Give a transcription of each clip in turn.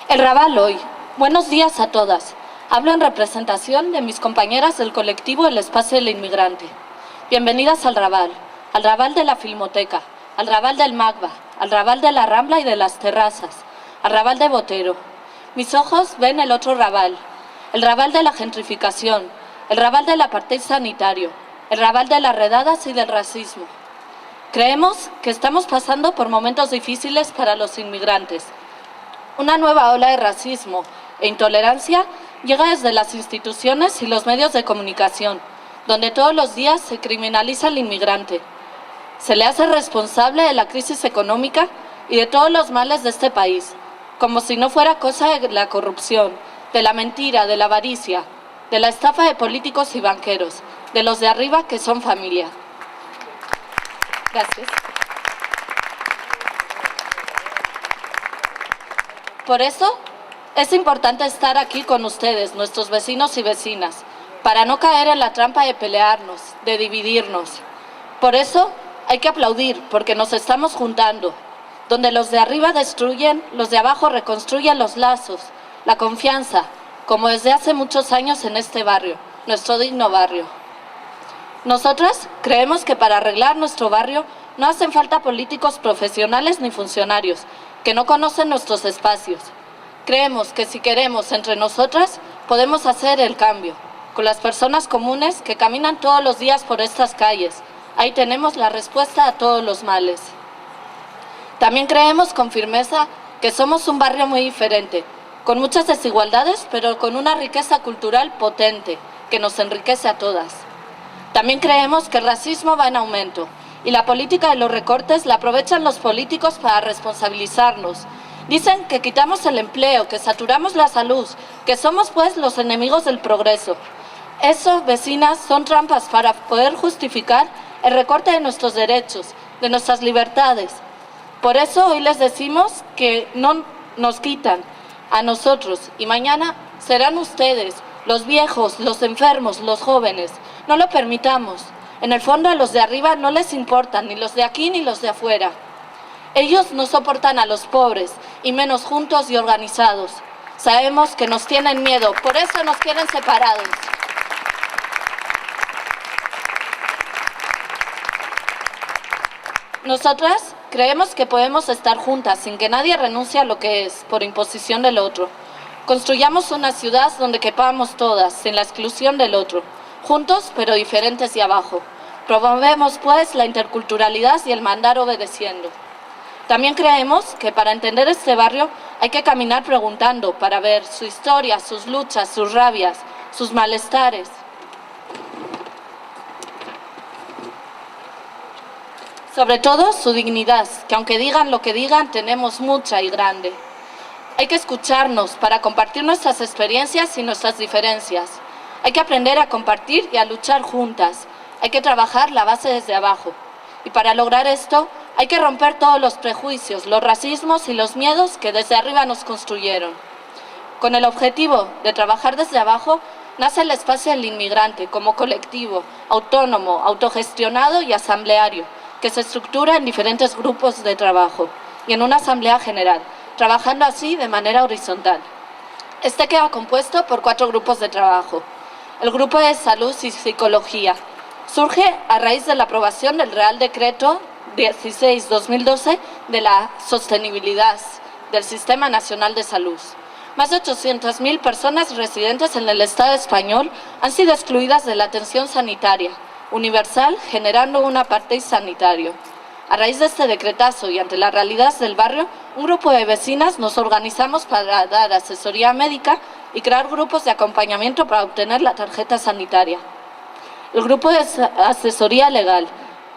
El Raval hoy. Buenos días a todas. Hablo en representación de mis compañeras del colectivo El Espacio del Inmigrante. Bienvenidas al Raval de la Filmoteca, al Raval del Magba, al Raval de la Rambla y de las Terrazas, al Raval de Botero. Mis ojos ven el otro Raval, el Raval de la gentrificación, el Raval del apartheid sanitario, el Raval de las redadas y del racismo. Creemos que estamos pasando por momentos difíciles para los inmigrantes. Una nueva ola de racismo e intolerancia llega desde las instituciones y los medios de comunicación, donde todos los días se criminaliza al inmigrante. Se le hace responsable de la crisis económica y de todos los males de este país, como si no fuera cosa de la corrupción, de la mentira, de la avaricia, de la estafa de políticos y banqueros, de los de arriba que son familia. Gracias. Por eso es importante estar aquí con ustedes, nuestros vecinos y vecinas, para no caer en la trampa de pelearnos, de dividirnos. Por eso hay que aplaudir, porque nos estamos juntando. Donde los de arriba destruyen, los de abajo reconstruyen los lazos, la confianza, como desde hace muchos años en este barrio, nuestro digno barrio. Nosotras creemos que para arreglar nuestro barrio no hacen falta políticos profesionales ni funcionarios, que no conocen nuestros espacios. Creemos que si queremos entre nosotras, podemos hacer el cambio, con las personas comunes que caminan todos los días por estas calles. Ahí tenemos la respuesta a todos los males. También creemos con firmeza que somos un barrio muy diferente, con muchas desigualdades, pero con una riqueza cultural potente, que nos enriquece a todas. También creemos que el racismo va en aumento, y la política de los recortes la aprovechan los políticos para responsabilizarnos. Dicen que quitamos el empleo, que saturamos la salud, que somos pues los enemigos del progreso. Eso, vecinas, son trampas para poder justificar el recorte de nuestros derechos, de nuestras libertades. Por eso hoy les decimos que no nos quitan a nosotros y mañana serán ustedes, los viejos, los enfermos, los jóvenes. No lo permitamos. En el fondo a los de arriba no les importan ni los de aquí ni los de afuera. Ellos no soportan a los pobres, y menos juntos y organizados. Sabemos que nos tienen miedo, por eso nos quieren separados. Nosotras creemos que podemos estar juntas sin que nadie renuncie a lo que es, por imposición del otro. Construyamos una ciudad donde quepamos todas, sin la exclusión del otro, juntos pero diferentes y abajo. Promovemos pues la interculturalidad y el mandar obedeciendo. También creemos que para entender este barrio hay que caminar preguntando para ver su historia, sus luchas, sus rabias, sus malestares. Sobre todo su dignidad, que aunque digan lo que digan, tenemos mucha y grande. Hay que escucharnos para compartir nuestras experiencias y nuestras diferencias. Hay que aprender a compartir y a luchar juntas. Hay que trabajar la base desde abajo. Y para lograr esto, hay que romper todos los prejuicios, los racismos y los miedos que desde arriba nos construyeron. Con el objetivo de trabajar desde abajo, nace el Espacio del Inmigrante como colectivo, autónomo, autogestionado y asambleario, que se estructura en diferentes grupos de trabajo y en una asamblea general, trabajando así de manera horizontal. Este queda compuesto por 4 grupos de trabajo. El grupo de Salud y Psicología surge a raíz de la aprobación del Real Decreto 16/2012 de la sostenibilidad del Sistema Nacional de Salud. Más de 800.000 personas residentes en el Estado español han sido excluidas de la atención sanitaria universal, generando un apartheid sanitario. A raíz de este decretazo y ante la realidad del barrio, un grupo de vecinas nos organizamos para dar asesoría médica y crear grupos de acompañamiento para obtener la tarjeta sanitaria. El grupo de asesoría legal.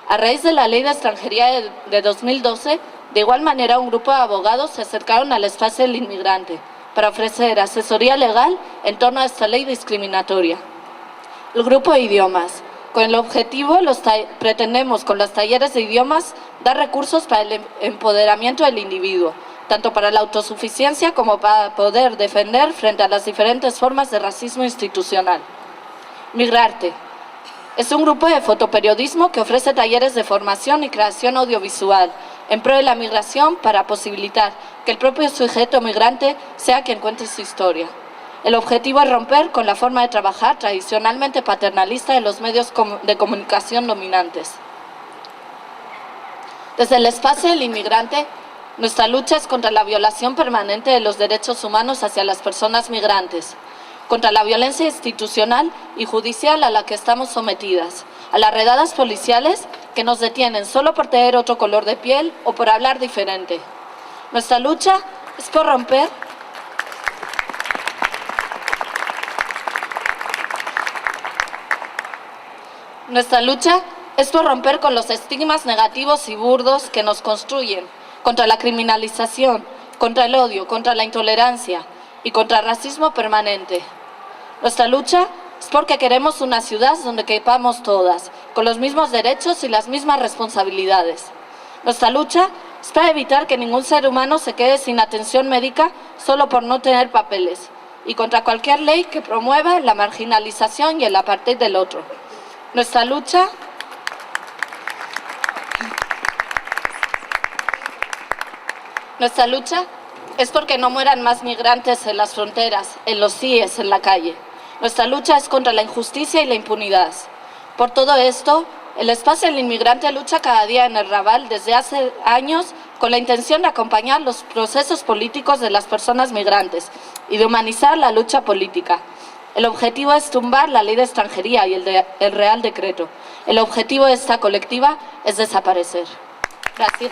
A raíz de la Ley de Extranjería de 2012, de igual manera un grupo de abogados se acercaron al Espacio del Inmigrante para ofrecer asesoría legal en torno a esta ley discriminatoria. El grupo de idiomas. Con el objetivo, pretendemos con los talleres de idiomas dar recursos para el empoderamiento del individuo, tanto para la autosuficiencia como para poder defender frente a las diferentes formas de racismo institucional. Migrarte. Es un grupo de fotoperiodismo que ofrece talleres de formación y creación audiovisual en pro de la migración para posibilitar que el propio sujeto migrante sea quien cuente su historia. El objetivo es romper con la forma de trabajar tradicionalmente paternalista de los medios de comunicación dominantes. Desde el espacio del inmigrante, nuestra lucha es contra la violación permanente de los derechos humanos hacia las personas migrantes, contra la violencia institucional y judicial a la que estamos sometidas, a las redadas policiales que nos detienen solo por tener otro color de piel o por hablar diferente. Nuestra lucha es por romper con los estigmas negativos y burdos que nos construyen, contra la criminalización, contra el odio, contra la intolerancia y contra el racismo permanente. Nuestra lucha es porque queremos una ciudad donde quepamos todas, con los mismos derechos y las mismas responsabilidades. Nuestra lucha es para evitar que ningún ser humano se quede sin atención médica solo por no tener papeles, y contra cualquier ley que promueva la marginalización y el apartheid del otro. Nuestra lucha es porque no mueran más migrantes en las fronteras, en los CIES, en la calle. Nuestra lucha es contra la injusticia y la impunidad. Por todo esto, el espacio del inmigrante lucha cada día en el Raval desde hace años con la intención de acompañar los procesos políticos de las personas migrantes y de humanizar la lucha política. El objetivo es tumbar la ley de extranjería y el Real Decreto. El objetivo de esta colectiva es desaparecer. Gracias.